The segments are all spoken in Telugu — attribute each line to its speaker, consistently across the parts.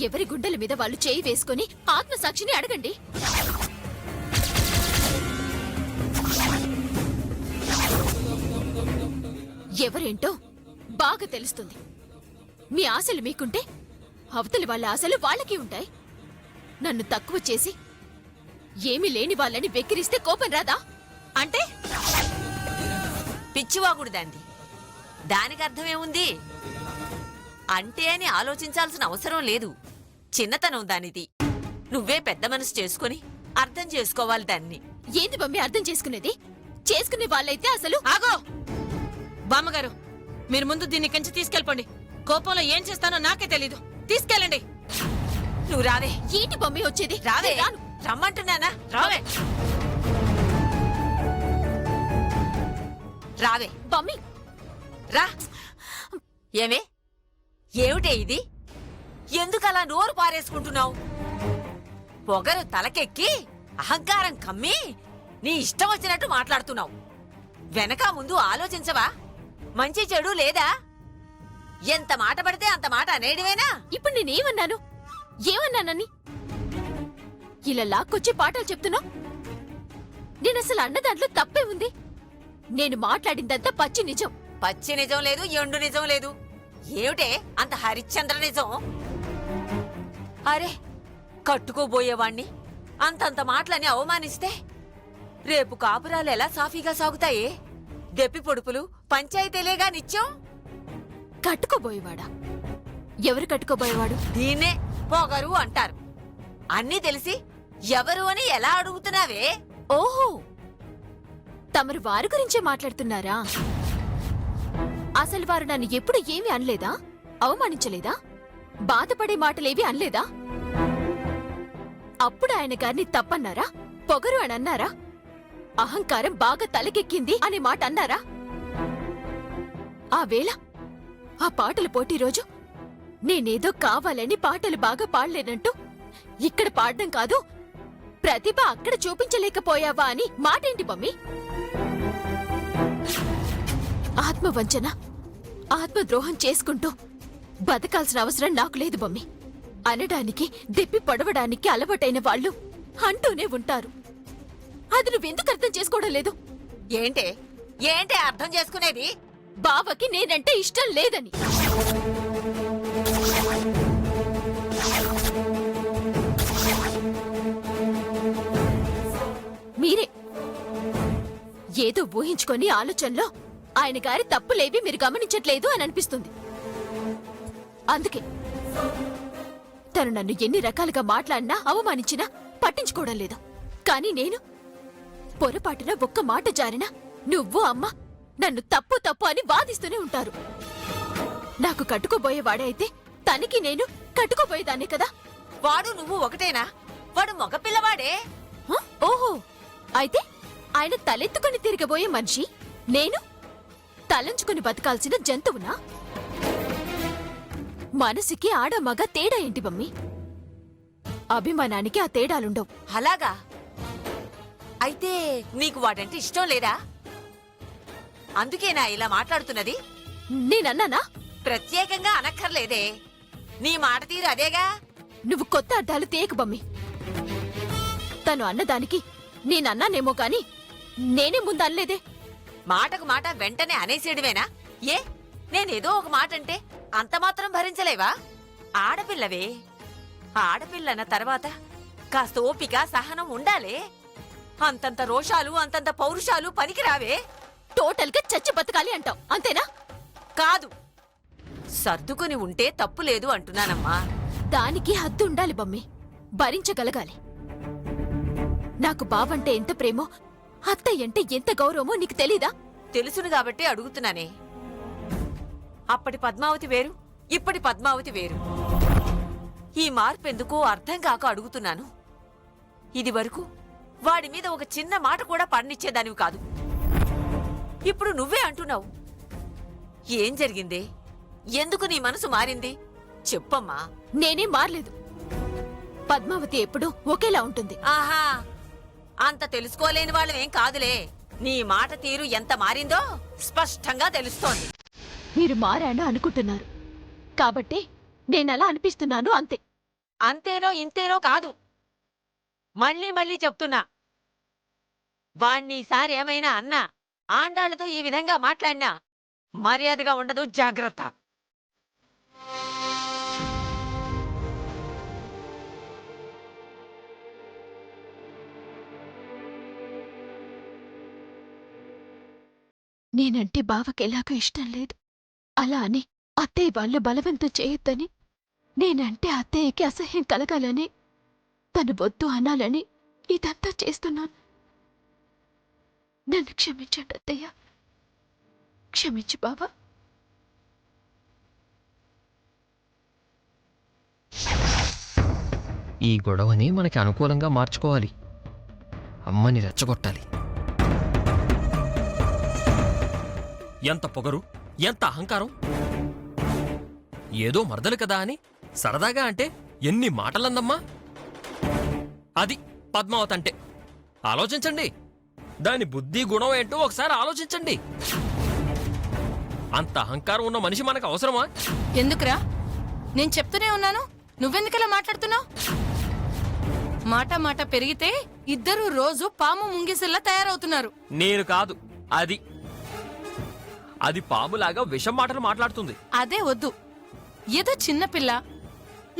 Speaker 1: ఎవరి గుండెల మీద వాళ్ళు చేయి వేసుకుని ఆత్మసాక్షిని అడగండి. ఎవరేంటో బాగా తెలుస్తుంది. మీ ఆశలు మీకుంటే అవతలి వాళ్ళ ఆశలు వాళ్ళకి ఉంటాయి. నన్ను తక్కువ చేసి ఏమీ లేని వాళ్ళని వెక్కిరిస్తే కోపం రాదా?
Speaker 2: అంటే పిచ్చివాగుడుదండి. దానికి అర్థమేముంది? అంటే అని ఆలోచించాల్సిన అవసరం లేదు. చిన్నతనం దానిది. నువ్వే పెద్ద మనసు చేసుకుని అర్థం చేసుకోవాలి దాన్ని.
Speaker 1: ఏంది మమ్మీ అర్థం చేసుకునేది? చేసుకునే వాళ్ళైతే అసలు
Speaker 3: ఆగో బామ్మగారు, మీరు ముందు దీన్ని కంచి తీసుకెళ్ళిపోండి. కోపంలో ఏం చేస్తానో నాకే తెలీదు. తీసుకెళ్ళండి.
Speaker 2: నువ్వు రావే.
Speaker 1: ఏంటి మమ్మీ వచ్చేది?
Speaker 2: రావే.
Speaker 1: రాను.
Speaker 2: రమ్మంటున్నానా? రావే. రావే
Speaker 1: మమ్మీ
Speaker 2: రా. ఏమే, ఏమిటే ఇది? ఎందుకలా నోరు పారేసుకుంటున్నావు? పొగరు తలకెక్కి అహంకారం కమ్మి నీ ఇష్టం వచ్చినట్టు మాట్లాడుతున్నావు. వెనక ముందు ఆలోచించవా? మంచి చెడు లేదా? ఎంత మాట పడితే అంత మాట అనేడివేనా?
Speaker 1: ఇప్పుడు నేనేమన్నాను? ఏమన్నానని ఇలా లాక్కొచ్చి పాఠాలు చెప్తున్నావు? నేనసలు అన్న దాంట్లో తప్పే ఉంది. నేను మాట్లాడిందంతా పచ్చి నిజం.
Speaker 2: పచ్చి నిజం లేదు, ఎండు నిజం లేదు. ఏమిటే అంత హరిశ్చంద్ర నిజం? అరే, కట్టుకోబోయేవాణ్ణి అంతంత మాటలని అవమానిస్తే రేపు కాపురాలు ఎలా సాఫీగా సాగుతాయే? దెప్పి పొడుపులు పంచాయతీలేగా నిత్యం.
Speaker 1: కట్టుకోబోయేవాడా? ఎవరు కట్టుకోబోయేవాడు?
Speaker 2: దీన్నే పొగరు అంటారు. అన్నీ తెలిసి ఎవరు అని ఎలా అడుగుతున్నావే?
Speaker 1: ఓహో, తమరు వారి గురించే మాట్లాడుతున్నారా? అసలు వారు నన్ను ఎప్పుడు ఏమీ అనలేదా? అవమానించలేదా? బాధపడే మాటలేవి అనలేదా? అప్పుడు ఆయన గారిని తప్పన్నారా? పొగరు అని అన్నారా? అహంకారం బాగా తలకెక్కింది అనే మాట అన్నారా? ఆ వేళ ఆ పాటల పోటీ రోజు నేనేదో కావాలని పాటలు బాగా పాడలేనంటూ ఇక్కడ పాడడం కాదు, ప్రతిభ అక్కడ చూపించలేకపోయావా అని మాటేంటి మమ్మీ? ఆత్మవంచన, ఆత్మద్రోహం చేసుకుంటూ బతకాల్సిన అవసరం నాకు లేదు మమ్మీ. అనడానికి దెప్పి పొడవడానికి అలవాటైన వాళ్ళు అంటూనే ఉంటారు. అది నువ్వెందుకు అర్థం చేసుకోవడం లేదు?
Speaker 2: ఏంటే ఏంటే అర్థం చేసుకునేది?
Speaker 1: బావకి నేనంటే ఇష్టం లేదని. మీరే ఏదో ఊహించుకొని ఆలోచనలో ఆయన గారి తప్పులేవి మీరు గమనించట్లేదు అని అనిపిస్తుంది. అందుకే తను నన్ను ఎన్ని రకాలుగా మాట్లాడినా అవమానించినా పట్టించుకోవడం లేదు. కానీ నేను పొరపాటున ఒక్క మాట జారినా నువ్వు అమ్మ నన్ను తప్పు తప్పు అని వాదిస్తూనే ఉంటారు. నాకు కట్టుకోబోయేవాడే అయితే తనకి నేను కట్టుకోబోయేదాన్నే కదా.
Speaker 2: వాడు నువ్వు ఒకటేనా? వాడు మగపిల్లవాడే.
Speaker 1: హ? ఓహో, అయితే ఆయన తలెత్తుకుని తిరగబోయే మనిషి, నేను తలంచుకుని బతకాల్సిన జంతువునా? మనసుకి ఆడ మగ తేడా ఏంటి మమ్మీ? అభిమానానికి ఆ తేడాలుండవు.
Speaker 2: అలాగా? అయితే నీకు వాడంటే ఇష్టం లేదా? అందుకేనా ఇలా మాట్లాడుతున్నది?
Speaker 1: నేనన్నానా?
Speaker 2: ప్రత్యేకంగా అనక్కర్లేదే. నీ మాట తీరు అదేగా.
Speaker 1: నువ్వు కొత్త అర్థాలు తేకు బమ్మి. తను అన్నదానికి నేనన్నానేమో కాని నేనే ముందు అనలేదే.
Speaker 2: మాటకు మాట వెంటనే అనేసేడువేనా? ఏ, నేనేదో ఒక మాట అంటే అంత మాత్రం భరించలేవా? ఆడపిల్లవే. ఆడపిల్లన్న తర్వాత కాస్త ఓపిక సహనం ఉండాలే. అంతంత రోషాలు అంతంత పౌరుషాలు పనికిరావే.
Speaker 1: టోటల్ గా చచ్చి బతకాలి అంటావు అంతేనా?
Speaker 2: కాదు, సర్దుకుని ఉంటే తప్పు లేదు అంటున్నానమ్మా.
Speaker 1: దానికి హద్దు ఉండాలి బమ్మి, భరించగలగాలి. నాకు బావంటే ఎంత ప్రేమో, అత్తయ్యంటే ఎంత గౌరవమో నీకు తెలీదా?
Speaker 2: తెలుసును కాబట్టి అడుగుతున్నానే. అప్పటి పద్మావతి వేరు, ఇప్పటి పద్మావతి వేరు. ఈ మార్పెందుకో అర్థం కాక అడుగుతున్నాను. ఇది వరకు వాడి మీద ఒక చిన్న మాట కూడా పడనిచ్చేదానివి కాదు. ఇప్పుడు నువ్వే అంటున్నావు. ఏం జరిగిందే? ఎందుకు నీ మనసు మారింది? చెప్పమ్మా.
Speaker 1: నేనేం మారలేదు. పద్మావతి ఎప్పుడూ ఒకేలా ఉంటుంది.
Speaker 2: ఆహా, అంత తెలుసుకోలేని వాళ్ళమేం కాదులే. నీ మాట తీరు ఎంత మారిందో స్పష్టంగా తెలుస్తోంది.
Speaker 1: మీరు మారాను అనుకుంటున్నారు కాబట్టి నేనలా అనిపిస్తున్నాను అంతే.
Speaker 2: అంతేనో ఇంతేనో కాదు. మళ్ళీ మళ్ళీ చెప్తున్నా, వాణ్ణి ఈసారి ఏమైనా అన్నా, ఆండాళ్లతో ఈ విధంగా మాట్లాడినా మర్యాదగా ఉండదు, జాగ్రత్త.
Speaker 1: నేనంటే బావకి ఎలాగో ఇష్టం లేదు. అలా అని అత్తయ్య వాళ్ళు బలవంతం చేయొద్దని, నేనంటే అత్తయ్యకి అసహ్యం కలగాలని, తను వద్దు అనాలని ఇదంతా చేస్తున్నాను. నన్ను క్షమించండి అత్తయ్య, క్షమించు బావా.
Speaker 4: ఈ గొడవని మనకి అనుకూలంగా మార్చుకోవాలి. అమ్మని రెచ్చగొట్టాలి.
Speaker 5: ఎంత పొగరు, ఎంత అహంకారం! ఏదో మరదలు కదా అని సరదాగా అంటే ఎన్ని మాటలందమ్మా. అది పద్మావతి అంటే. ఆలోచించండి, దాని బుద్ధి గుణం ఏంటో ఒకసారి ఆలోచించండి. అంత అహంకారం ఉన్న మనిషి మనకు అవసరమా?
Speaker 3: ఎందుకురా? నేను చెప్తూనే ఉన్నాను, నువ్వెందుకలా మాట్లాడుతున్నావు? మాట మాట పెరిగితే ఇద్దరు రోజు పాము ముంగిసిల్లా తయారవుతున్నారు.
Speaker 5: నేను కాదు, అది అది పాములాగా విషం మాటలు మాట్లాడుతుంది.
Speaker 3: అదే వద్దు. ఏదో చిన్నపిల్ల,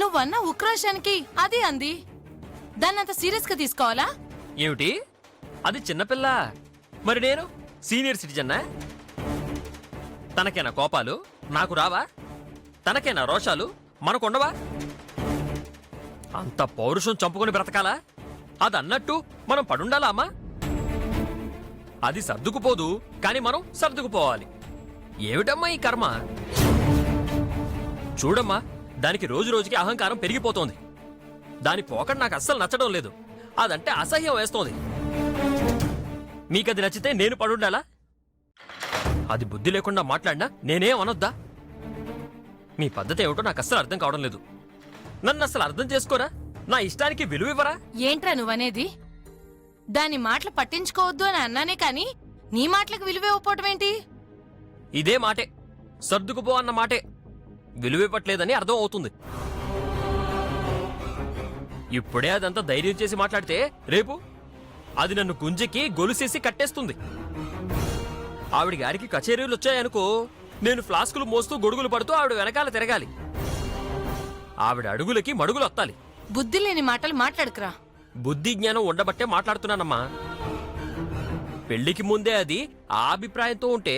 Speaker 3: నువ్వన్న ఉక్రోషానికి అది అంది. దాన్నంత సీరియస్ గా తీసుకోవాలా?
Speaker 5: ఏమిటి? అది చిన్నపిల్ల, మరి నేను సీనియర్ సిటిజన్నా? తనకేనా కోపాలు, నాకు రావా? తనకేనా రోషాలు, మనకుండవా? అంత పౌరుషం చంపుకొని బ్రతకాలా? అదన్నట్టు మనం పడుండాలా అమ్మా? అది సర్దుకుపోదు, కాని మనం సర్దుకుపోవాలి. ఏమిటమ్మా ఈ కర్మ? చూడమ్మా, దానికి రోజు రోజుకి అహంకారం పెరిగిపోతోంది. దాని పోకడ నాకు అస్సలు నచ్చడం లేదు. అదంటే అసహ్యం వేస్తోంది. మీకది నచ్చితే నేను పడుండాలా? అది బుద్ధి లేకుండా మాట్లాడినా నేనేం అనొద్దా? మీ పద్ధతి ఏమిటో నాకు అస్సలు అర్థం కావడం లేదు. నన్ను అస్సలు అర్థం చేసుకోరా? నా ఇష్టానికి విలువ ఇవ్వరా?
Speaker 3: ఏంట్రా నువ్వనేది? దాని మాటలు పట్టించుకోవద్దు అని అన్నానే కాని నీ మాటలకు విలువ ఇవ్వకపోవటం ఏంటి?
Speaker 5: ఇదే మాటే, సర్దుకుపో అన్న మాటే విలువివ్వట్లేదని అర్థం అవుతుంది. ఇప్పుడే అదంతా ధైర్యం చేసి మాట్లాడితే రేపు అది నన్ను గుంజెకి గొలుసేసి కట్టేస్తుంది. ఆవిడ గారికి కచేరీలు వచ్చాయనుకో, నేను ఫ్లాస్కులు మోస్తూ గొడుగులు పడుతూ ఆవిడ వెనకాల తిరగాలి. ఆవిడ అడుగులకి మడుగులు వత్తాలి.
Speaker 3: బుద్ధి లేని మాటలు మాట్లాడుకురా.
Speaker 5: బుద్ధి జ్ఞానం ఉండబట్టే మాట్లాడుతున్నానమ్మా. పెళ్లికి ముందే అది ఆ అభిప్రాయంతో ఉంటే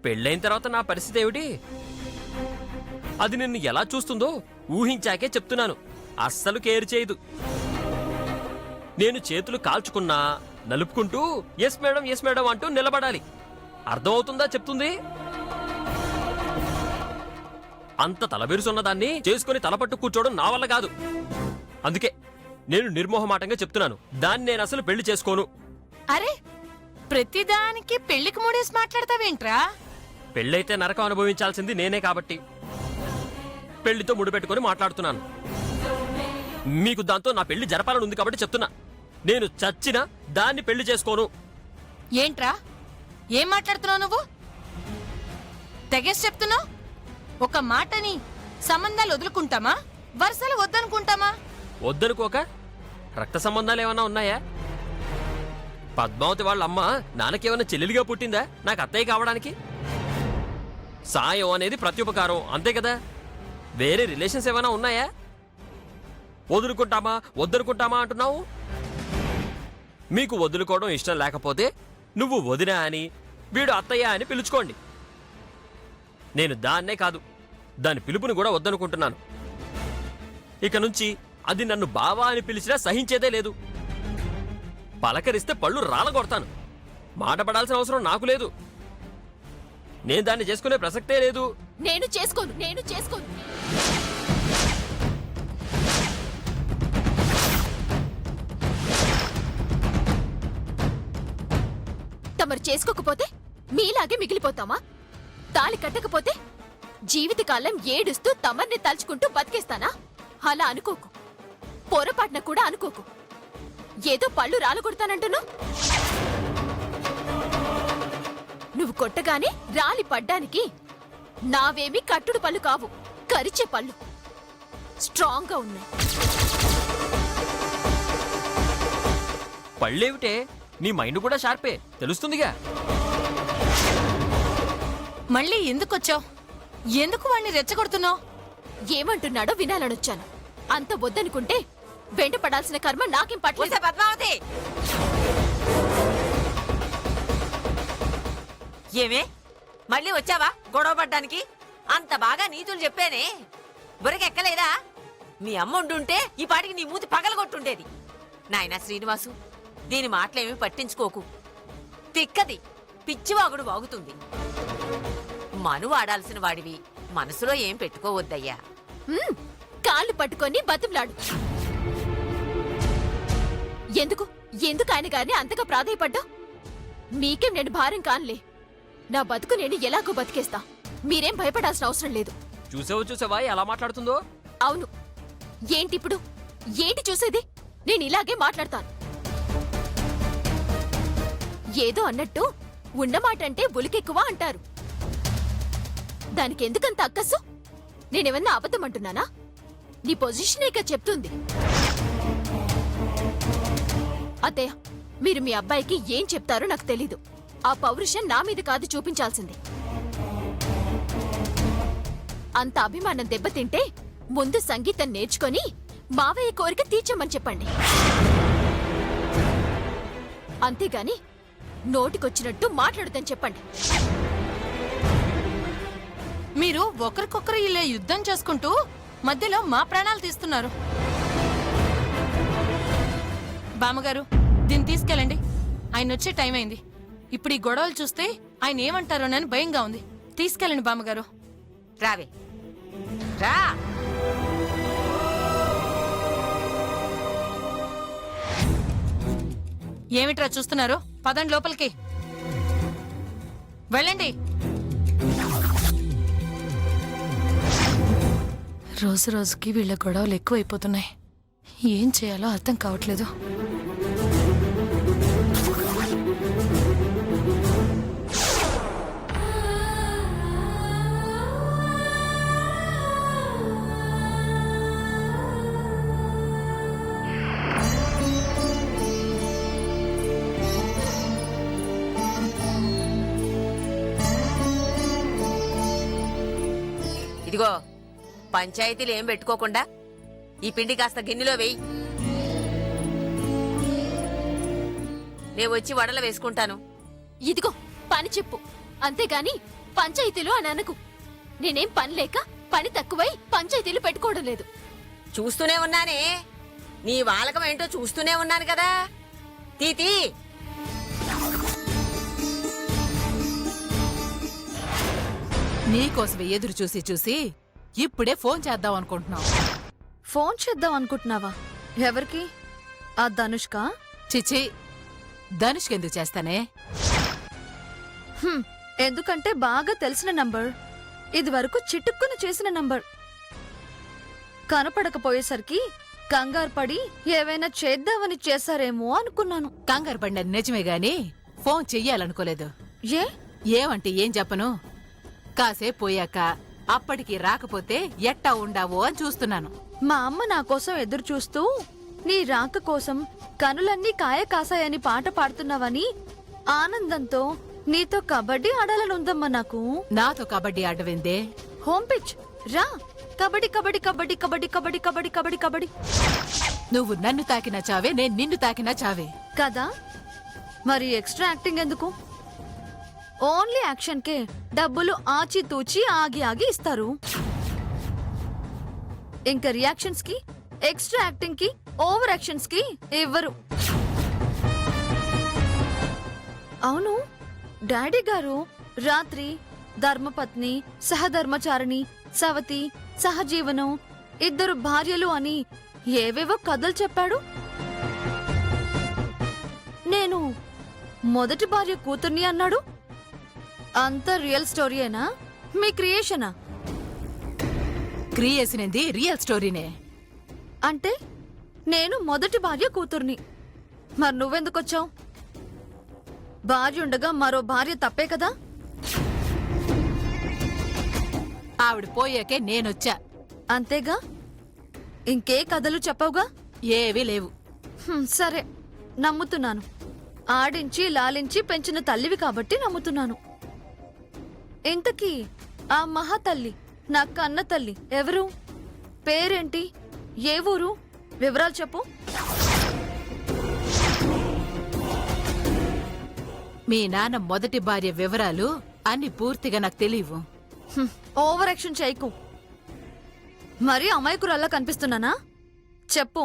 Speaker 5: పెళ్ళైన తర్వాత నా పరిస్థితి ఏమిటి? అది నిన్ను ఎలా చూస్తుందో ఊహించాకే చెప్తున్నాను. అస్సలు కేర్ చేయదు. నేను చేతులు కాల్చుకున్నా నలుపుకుంటూ ఎస్ మేడం అంటూ నిలబడాలి. అర్థమవుతుందా చెప్తుంది? అంత తలబెరుసున్నదాన్ని చేసుకుని తలపట్టు కూర్చోవడం నా వల్ల కాదు. అందుకే నేను నిర్మోహమాటంగా చెప్తున్నాను, దాన్ని నేను అసలు పెళ్లి చేసుకోను.
Speaker 3: అరే, ప్రతిదానికి పెళ్లికి మూడేసి మాట్లాడతావేంట్రా?
Speaker 5: పెళ్ళైతే నరకం అనుభవించాల్సింది నేనే కాబట్టి పెళ్లితో ముడిపెట్టుకుని మాట్లాడుతున్నాను. మీకు దాంతో నా పెళ్లి జరపాలని ఉంది కాబట్టి చెప్తున్నా, నేను చచ్చినా దాన్ని పెళ్లి చేసుకోను.
Speaker 3: ఏంట్రా ఏం మాట్లాడుతున్నావు నువ్వు? తెగేసి చెప్తున్నావు. ఒక మాటని సంబంధాలు వదులుకుంటామా, వరుసలు వద్దనుకుంటామా?
Speaker 5: వద్దనుకోక రక్త సంబంధాలు ఏమన్నా ఉన్నాయా? పద్మావతి వాళ్ళ అమ్మ నాన్నకేమైనా చెల్లెలిగా పుట్టిందా నాకు అత్తయ్య కావడానికి? సాయం అనేది ప్రత్యుపకారం, అంతే కదా. వేరే రిలేషన్స్ ఏమైనా ఉన్నాయా? వదులుకుంటామా వద్దనుకుంటామా అంటున్నావు. మీకు వదులుకోవడం ఇష్టం లేకపోతే నువ్వు వదినా అని, వీడు అత్తయ్య అని పిలుచుకోండి. నేను దాన్నే కాదు, దాని పిలుపుని కూడా వద్దనుకుంటున్నాను. ఇక నుంచి అది నన్ను బావా అని పిలిచినా సహించేదే లేదు. పలకరిస్తే పళ్ళు రాలగొడతాను. మాట పడాల్సిన అవసరం నాకు లేదు. నేను దాన్ని చేసుకునే ప్రసక్తే లేదు.
Speaker 1: నేను చేసుకోను. తమరు చేసుకోకపోతే మీలాగే మిగిలిపోతామా? తాళి కట్టకపోతే జీవితకాలం ఏడుస్తూ తమర్ని తలుచుకుంటూ బతికేస్తానా? అలా అనుకోకు, పొరపాటున కూడా అనుకోకు. ఏదో పళ్ళు రాలగొడతానంటున్నా. నువ్వు కొట్టగానే రాలి పడ్డానికి నావేమీ కట్టుడు పళ్ళు కావు, కరిచే పళ్ళు. స్ట్రాంగ్ గా ఉన్నాయి.
Speaker 5: పళ్ళేమిటే, నీ మైండ్ కూడా షార్పే, తెలుస్తుందిగా.
Speaker 3: మళ్ళీ ఎందుకొచ్చావు? ఎందుకు వాణ్ణి రెచ్చగొడుతున్నావు?
Speaker 1: ఏమంటున్నాడో వినాలనొచ్చాను. అంత వద్దనుకుంటే వెంట పడాల్సిన కర్మ నాకేం పట్లేదు.
Speaker 2: ఊసే పద్మావతి, ఏమే మళ్ళీ వచ్చావా గొడవ పడ్డానికి? అంత బాగా నీతులు చెప్పానే, బురకెక్కలేదా? మీ అమ్మ ఉండుంటే ఈ పాటికి నీ మూతి పగలగొట్టుండేది. నాయనా శ్రీనివాసు, దీని మాటలేమీ పట్టించుకోకు. తిక్కది పిచ్చివాగుడు వాగుతుంది. మను వాడాల్సిన వాడివి మనసులో ఏం పెట్టుకోవద్దయ్యా.
Speaker 1: హ్మ్, కాళ్ళు పట్టుకొని బతిమలాడు. ఎందుకు ఎందుకు ఆయన గారిని అంతగా ప్రాధాయపడ్డా? మీకేం నేను భారం కానులే. నా బతుకు నేను ఎలాగో బతికేస్తా. మీరేం భయపడాల్సిన అవసరం లేదు.
Speaker 5: చూసావా ఎలా మాట్లాడుతుందో?
Speaker 1: అవును, ఏంటిప్పుడు? ఏంటి చూసేది? నేను ఇలాగే మాట్లాడతాను. ఏదో అన్నట్టు ఉన్నమాట అంటే ఉలికెక్కువ అంటారు. దానికి ఎందుకంత అక్కసు? నేనేమన్నా అబద్ధం అంటున్నానా? నీ పొజిషనే ఇక చెప్తుంది. అత్తయ్య, మీరు మీ అబ్బాయికి ఏం చెప్తారో నాకు తెలీదు. ఆ పౌరుషం నా మీద కాదు చూపించాల్సింది. అంత అభిమానం దెబ్బతింటే ముందు సంగీతం నేర్చుకొని మావయ్య కోరిక తీర్చమని చెప్పండి. అంతేగాని నోటికొచ్చినట్టు మాట్లాడుదని చెప్పండి.
Speaker 3: మీరు ఒకరికొకరు ఇలా యుద్ధం చేసుకుంటూ మధ్యలో మా ప్రాణాలు తీస్తున్నారు. బామ్మగారు, దీన్ని తీసుకెళ్ళండి. ఆయన వచ్చే టైం అయింది. ఇప్పుడు ఈ గొడవలు చూస్తే ఆయన ఏమంటారోనని భయంగా ఉంది. తీసుకెళ్ళండి బామ్మగారు.
Speaker 2: రావే రా.
Speaker 3: ఏమిట్రా చూస్తున్నారు? పదండి లోపలికి వెళ్ళండి. రోజు రోజుకి వీళ్ళ గొడవలు ఎక్కువైపోతున్నాయి. ఏం చేయాలో అర్థం కావట్లేదు.
Speaker 2: ఇదిగో, పంచాయతీలు ఏం పెట్టుకోకుండా ఈ పిండి కాస్త గిన్నెలో వేయి. నేను వచ్చి వడలు వేసుకుంటాను.
Speaker 1: ఇదిగో పని చెప్పు, అంతేగాని పంచాయతీలు అని అనకు. నేనేం పని లేక పని తక్కువై పంచాయతీలు పెట్టుకోవడం లేదు.
Speaker 2: చూస్తూనే ఉన్నానే, నీ వాలకం ఏంటో చూస్తూనే ఉన్నాను కదా. తీతి
Speaker 6: నీకోసమే ఎదురు చూసి చూసి ఇప్పుడే ఫోన్ చేద్దాం అనుకుంటున్నావు.
Speaker 7: ఫోన్ చేద్దాం అనుకుంటున్నావా? ఎవరికి? ఆ ధనుష్క?
Speaker 6: చిచి, ధనుష్కి ఎందుకు చేస్తానే?
Speaker 7: ఎందుకంటే బాగా తెలిసిన నంబర్. ఇది వరకు చిటుక్కున చేసిన నంబర్. కనపడకపోయేసరికి కంగారు పడి ఏవైనా చేద్దామని చేశారేమో అనుకున్నాను.
Speaker 6: కంగారు పడినది నిజమే గాని ఫోన్ చెయ్యాలనుకోలేదు.
Speaker 7: ఏ?
Speaker 6: ఏమంటే ఏం చెప్పను, కాసేపు పోయాక అప్పటికి రాకపోతే ఎట్టా ఉండావో అని చూస్తున్నాను.
Speaker 7: మా అమ్మ నా కోసం ఎదురు చూస్తూ నీ రాక కోసం కనులన్నీ కాయ కాసాయని పాట పాడుతున్నావని ఆనందంతో నీతో కబడ్డీ ఆడాలనుందమ్మా నాకు.
Speaker 6: నాతో కబడ్డీ ఆడవిందే?
Speaker 7: హోమ్ పిచ్ రా. కబడ్డీ కబడ్డీ కబడ్డీ కబడ్డీ కబడ్డీ కబడ్డీ కబడ్డీ కబడ్డీ.
Speaker 6: నువ్వు నన్ను తాకినా చావే, నేను నిన్ను తాకినా చావే
Speaker 7: కదా. మరి ఎక్స్ట్రా యాక్టింగ్ ఎందుకు? ఓన్లీ యాక్షన్ కే డబ్బులు ఆచితూచి ఆగి ఆగి ఇస్తారు. ఇంకా రియాక్షన్స్ కి, ఎక్స్ట్రా యాక్టింగ్ కి, ఓవర్ యాక్షన్స్ కి ఇవ్వరు. అవును, డాడీ గారు రాత్రి ధర్మపత్ని, సహధర్మచారిణి, సవతి, సహజీవనం, ఇద్దరు భార్యలు అని ఏవేవో కథలు చెప్పాడు. నేను మొదటి భార్య కూతుర్ని అన్నాడు. అంత రియల్ స్టోరీయేనా, మీ క్రియేషనా?
Speaker 6: క్రియేసినది రియల్ స్టోరీనే.
Speaker 7: అంటే నేను మొదటి భార్య కూతుర్ని. మరి నువ్వెందుకొచ్చావు? భార్య ఉండగా మరో భార్య తప్పే కదా.
Speaker 6: ఆవిడ పోయాకే నేనొచ్చా.
Speaker 7: అంతేగా. ఇంకే కథలు చెప్పవుగా?
Speaker 6: ఏవీ లేవు.
Speaker 7: సరే, నమ్ముతున్నాను. ఆడించి లాలించి పెంచిన తల్లివి కాబట్టి నమ్ముతున్నాను. ఇంతకీ ఆ మహాతల్లి, నా కన్న తల్లి ఎవరు? పేరేంటి? ఏ ఊరు? వివరాలు చెప్పు.
Speaker 6: మీ నాన్న మొదటి భార్య వివరాలు అన్ని పూర్తిగా నాకు తెలియవు.
Speaker 7: ఓవర్ యాక్షన్ చేయకు. మరీ అమాయకురాల్లా కనిపిస్తున్నానా? చెప్పు.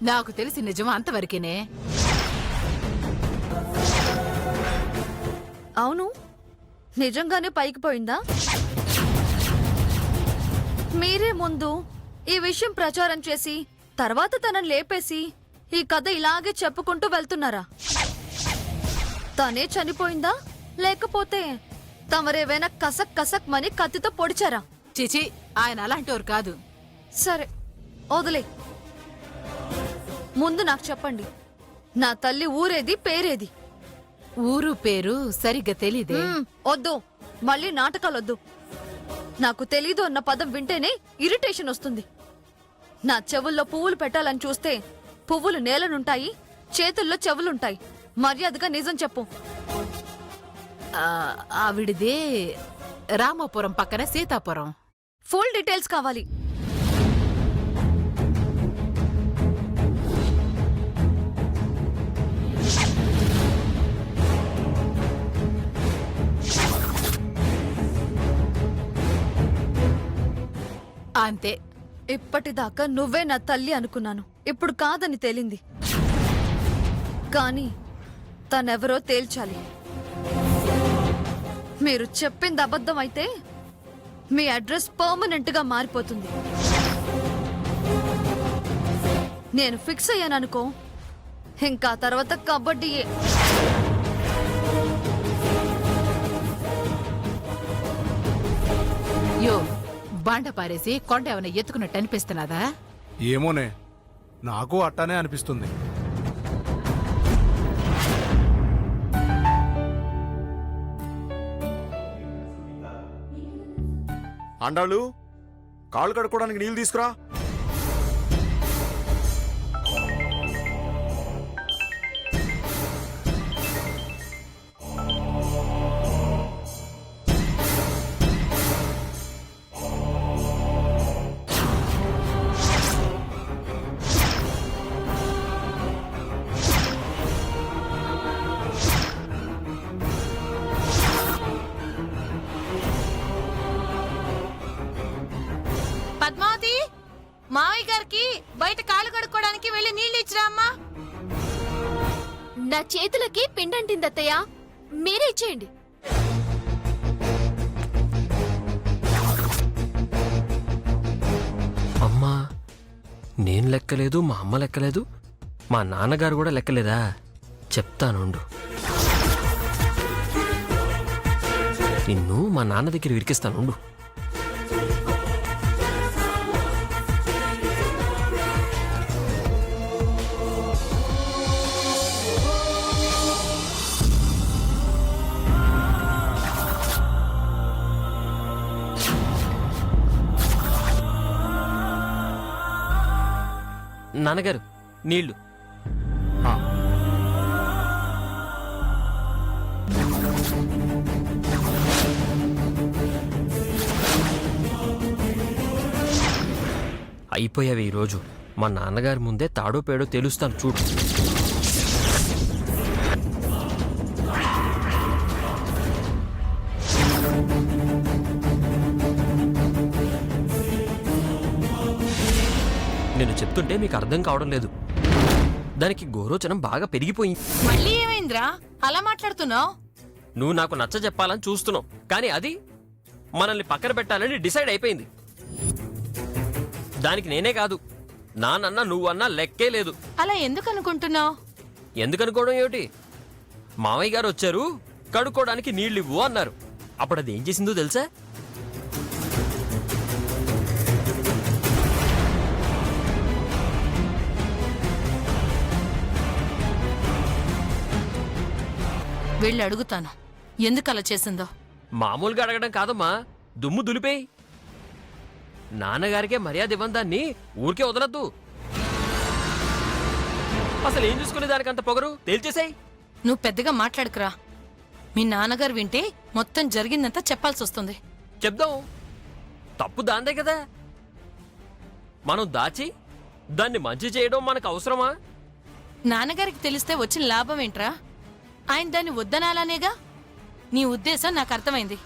Speaker 6: నాకు తెలిసి నిజం అంతవరకేనే.
Speaker 7: అవును, నిజంగానే పైకి పోయిందా? మీరే ముందు ఈ విషయం ప్రచారం చేసి తర్వాత తనని లేపేసి ఈ కథ ఇలాగే చెప్పుకుంటూ వెళ్తున్నారా? తనే చనిపోయిందా లేకపోతే తమరేవైనా కసక్ కసక్ మని కత్తితో పొడిచారా?
Speaker 6: చిచి, ఆయన అలాంటివారు కాదు.
Speaker 7: సరే, వదిలే. ముందు నాకు చెప్పండి, నా తల్లి ఊరేది, పేరేది?
Speaker 6: ఊరు పేరు సరిగ్గా తెలీదే.
Speaker 7: వద్దు, మళ్ళీ నాటకాలొద్దు. నాకు తెలీదు అన్న పదం వింటేనే ఇరిటేషన్ వస్తుంది. నా చెవుల్లో పువ్వులు పెట్టాలని చూస్తే పువ్వులు నేలనుంటాయి, చేతుల్లో చెవులుంటాయి. మర్యాదగా నిజం చెప్పు.
Speaker 6: ఆవిడిదే రామాపురం పక్కన సీతాపురం.
Speaker 7: ఫుల్ డీటెయిల్స్ కావాలి.
Speaker 6: అంతే.
Speaker 7: ఇప్పటిదాకా నువ్వే నా తల్లి అనుకున్నాను, ఇప్పుడు కాదని తేలింది. కానీ తనెవరో తేల్చాలి. మీరు చెప్పింది అబద్ధం అయితే మీ అడ్రస్ పర్మనెంట్ గా మారిపోతుంది. నేను ఫిక్స్ అయ్యాననుకో, ఇంకా తర్వాత కబడ్డీయే.
Speaker 6: యో, బాండ పారేసి కొండ ఏమైనా ఎత్తుకున్నట్టు అనిపిస్తున్నదా?
Speaker 8: ఏమోనే, నాకు అట్టానే అనిపిస్తుంది.
Speaker 9: అండాళ్ళు, కాళ్ళు కడుక్కోవడానికి నీళ్ళు తీసుకురా.
Speaker 3: పద్మావతి, మావయ్య గారికి బయట కాళ్ళు కడుక్కోవడానికి వెళ్ళి నీళ్ళు ఇచ్చిరా అమ్మా.
Speaker 1: నా చేతులకి పిండంటిందత్తయ్య, మీరే ఇచ్చేయండి.
Speaker 5: అమ్మా, నేను లెక్కలేదు, మా అమ్మ లెక్కలేదు, మా నాన్నగారు కూడా లెక్కలేదా? చెప్తానుండు. నిన్ను మా నాన్న దగ్గర విరికిస్తానుండు. నాన్నగారు, నీళ్లు. అయిపోయావి ఈరోజు. మా నాన్నగారి ముందే తాడో పేడో తెలుస్తాను చూడు. నేను చెప్తుంటే మీకు అర్థం కావడం లేదు. దానికి గోరోచనం బాగా పెరిగిపోయింది.
Speaker 3: మళ్ళీ ఏమైందిరా అలా మాట్లాడుతున్నావు?
Speaker 5: నువ్వు నాకు నచ్చ చెప్పాలని చూస్తున్నావు, కానీ అది మనల్ని పక్కన పెట్టాలని డిసైడ్ అయిపోయింది. దానికి నేనే కాదు, నానన్నా నువ్వన్నా లెక్కే లేదు.
Speaker 3: అలా ఎందుకు అనుకుంటున్నావు?
Speaker 5: ఎందుకనుకోవడం ఏమిటి? మామయ్య గారు వచ్చారు, కడుక్కోవడానికి నీళ్ళు ఇవ్వు అన్నారు. అప్పుడు అది ఏం చేసిందో తెలుసా?
Speaker 3: వెళ్ళి అడుగుతాను ఎందుకు అలా చేసిందో.
Speaker 5: మామూలుగా అడగడం కాదమ్మా, దుమ్ము దులిపేయి. నాన్నగారికే మర్యాద ఇవ్వని దాన్ని ఊరికే వదలద్దు. అసలు ఏం చూసుకునే దానికి అంత పొగరు? తేల్చేసాయి.
Speaker 3: నువ్వు పెద్దగా మాట్లాడుకురా. మీ నాన్నగారు వింటే మొత్తం జరిగిందంతా చెప్పాల్సి వస్తుంది.
Speaker 5: చెప్దాం, తప్పు దాందే కదా. మనం దాచి దాన్ని మంచి చేయడం మనకు అవసరమా?
Speaker 3: నాన్నగారికి తెలిస్తే వచ్చిన లాభం ఏంట్రా? ఆయన దాన్ని వద్దనాలనేగా. నీ ఉద్దేశం నాకు అర్థమైంది.